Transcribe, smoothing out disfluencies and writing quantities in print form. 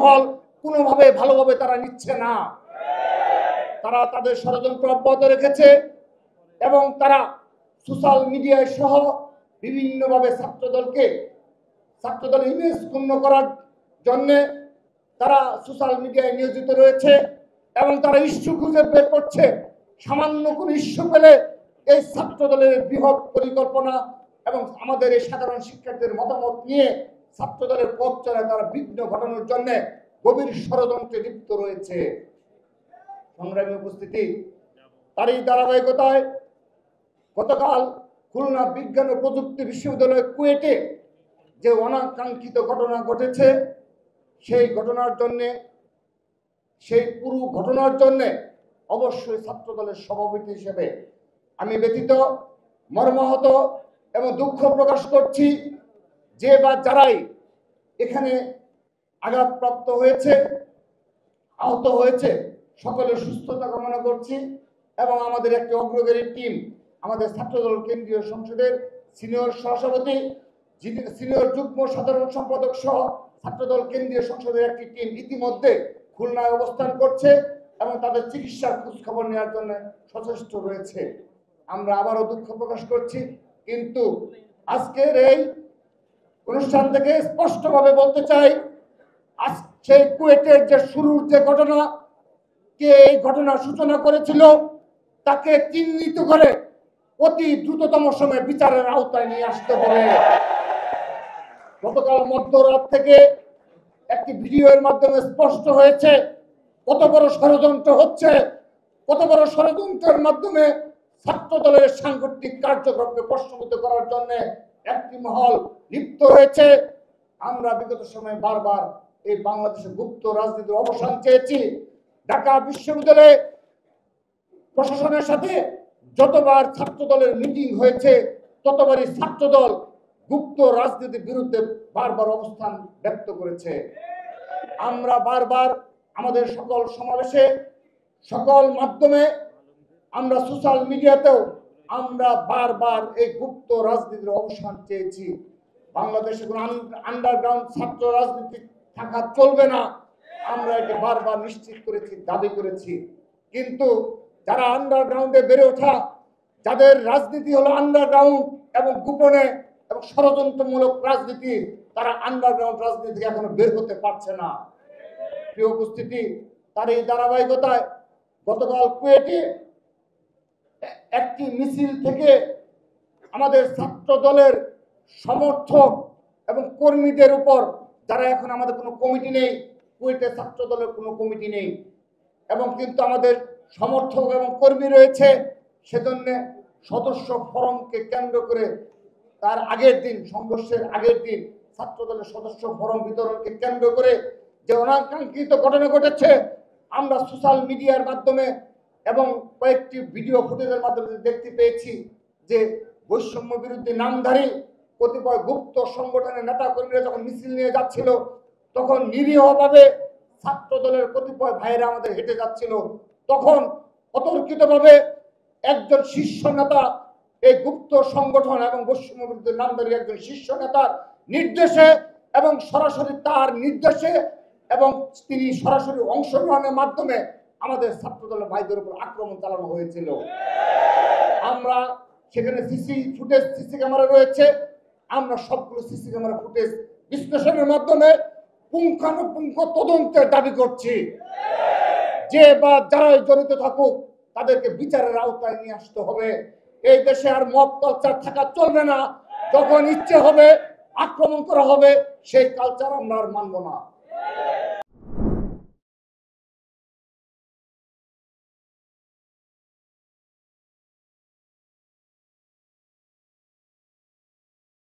মহল কোনোভাবে ভালোভাবে তারা নিচ্ছে না। তারা তাদের ষড়যন্ত্র অব্যাহত রেখেছে এবং তারা সোশ্যাল মিডিয়ায় সহ বিভিন্নভাবে ছাত্রদলের ইমেজ ক্ষুণ্ণ করার জন্যে তারা সোশ্যাল মিডিয়ায় নিয়োজিত রয়েছে এবং তারা ইস্যু খুঁজে বের করছে। সামান্য কোনো ইস্যু পেলে এই ছাত্রদলের বৃহৎ পরিকল্পনা এবং আমাদের এই সাধারণ শিক্ষার্থীদের মতামত নিয়ে ছাত্রদলের পথ চলায় তারা বিঘ্ন ঘটানোর জন্য গভীর ষড়যন্ত্রে লিপ্ত রয়েছে। সংগ্রামী উপস্থিতি, তারই ধারাবাহিকতায় গতকাল খুলনা বিজ্ঞান ও প্রযুক্তি বিশ্ববিদ্যালয় কুয়েটে যে অনাকাঙ্ক্ষিত ঘটনা ঘটেছে সেই পুরো ঘটনার জন্যে অবশ্যই ছাত্রদলের সভাপতি হিসেবে আমি ব্যথিত, মর্মাহত এবং দুঃখ প্রকাশ করছি। যে বা যারাই এখানে আঘাতপ্রাপ্ত হয়েছে, আহত হয়েছে, সকলের সুস্থতা কামনা করছি এবং আমাদের একটি অগ্রগামী টিম, আমাদের ছাত্রদল কেন্দ্রীয় সংসদের সিনিয়র সহসভাপতি, সিনিয়র যুগ্ম সাধারণ সম্পাদক সহ ছাত্রদল কেন্দ্রীয় সংসদের একটি টিম ইতিমধ্যে খুলনায় অবস্থান করছে এবং তাদের চিকিৎসার খোঁজখবর নেওয়ার জন্য সচেষ্ট রয়েছে। আমরা আবারও দুঃখ প্রকাশ করছি, কিন্তু আজকের এই অনুষ্ঠান থেকে স্পষ্টভাবে বলতে চাই, আজ সেই কুয়েটের যে শুরুর যে ঘটনা, কে এই ঘটনার সূচনা করেছিল তাকে চিহ্নিত করে অতি দ্রুততম সময়ে বিচারের আওতায় নিয়ে আসতে হবে। গতকাল মধ্যরাত থেকে একটি ভিডিওর মাধ্যমে স্পষ্ট হয়েছে কত বড় ষড়যন্ত্র হচ্ছে, কত বড় ষড়যন্ত্রের মাধ্যমে ছাত্রদলের সাংগঠনিক কার্যক্রমকে প্রশ্নবিদ্ধ করার জন্য একটি মহল লিপ্ত হয়েছে। আমরা বিগত সময়ে বারবার এই বাংলাদেশের গুপ্ত রাজনীতির অবসান চেয়েছি। ঢাকা বিশ্ববিদ্যালয়ে প্রশাসনের সাথে যতবার ছাত্রদলের মিটিং হয়েছে ততবারই ছাত্রদল গুপ্ত রাজনীতির বিরুদ্ধে বারবার অবস্থান ব্যক্ত করেছে। আমরা বারবার আমাদের সকল সমাবেশে, সকল মাধ্যমে, আমরা সোশ্যাল মিডিয়াতেও আমরা বারবার এই গুপ্ত রাজনীতির অবসান চেয়েছি। বাংলাদেশে কোনো আন্ডারগ্রাউন্ড ছাত্র রাজনীতি থাকা চলবে না, আমরা এটা বারবার নিশ্চিত করেছি, দাবি করেছি। কিন্তু যারা আন্ডারগ্রাউন্ডে বেড়ে ওঠা, যাদের রাজনীতি হলো আন্ডারগ্রাউন্ড এবং গোপনে এবং ষড়যন্ত্রমূলক রাজনীতি, তারা আন্ডারগ্রাউন্ড রাজনীতি থেকে এখনো বের হতে পারছে না। প্রিয় উপস্থিতি, তার এই ধারাবাহিকতায় গতকাল কুয়েটে একটি মিছিল থেকে আমাদের ছাত্র দলের সমর্থক এবং কর্মীদের উপর, যারা এখন আমাদের কোনো কমিটি নেই, কুয়েটে ছাত্র দলের কোনো কমিটি নেই এবং কিন্তু আমাদের সমর্থক এবং কর্মী রয়েছে, সেজন্য সদস্য ফরমকে কেন্দ্র করে তার আগের দিন, সংঘর্ষের আগের দিন ছাত্র দলের সদস্য ফরম বিতরণকে কেন্দ্র করে যে অনাকাঙ্ক্ষিত ঘটনা ঘটেছে, আমরা সোশ্যাল মিডিয়ার মাধ্যমে এবং কয়েকটি ভিডিও ফুটেজের মাধ্যমে দেখতে পেয়েছি যে বৈষম্য বিরোধী নামধারী কতিপয় গুপ্ত সংগঠনের নেতা কর্মীরা যখন মিছিল নিয়ে যাচ্ছিল, তখন নিরীহভাবে ছাত্র দলের কতিপয় ভাইয়েরা আমাদের হেঁটে যাচ্ছিল, তখন অতর্কিতভাবে একজন শীর্ষ নেতা, এই গুপ্ত সংগঠন এবং বৈষম্য বিরোধী নামধারী একজন শীর্ষ নেতার নির্দেশে এবং সরাসরি তার নির্দেশে এবং তিনি সরাসরি অংশগ্রহণের মাধ্যমে আমাদের ছাত্রদলের ভাইদের উপর আক্রমণ চালানো হয়েছিল। আমরা সেখানে সিসি ক্যামেরা রয়েছে, আমরা সবগুলো সিসি ক্যামেরা ফুটেজ বিশ্লেষণের মাধ্যমে পুঙ্খানুপুঙ্খ তদন্তের দাবি করছি। যে বা যারাই জড়িত থাকুক তাদেরকে বিচারের আওতায় নিয়ে আসতে হবে। এই দেশে আর মব কালচার থাকা চলবে না। যখন ইচ্ছে হবে আক্রমণ করা হবে, সেই কালচার আমরা আর মানব না।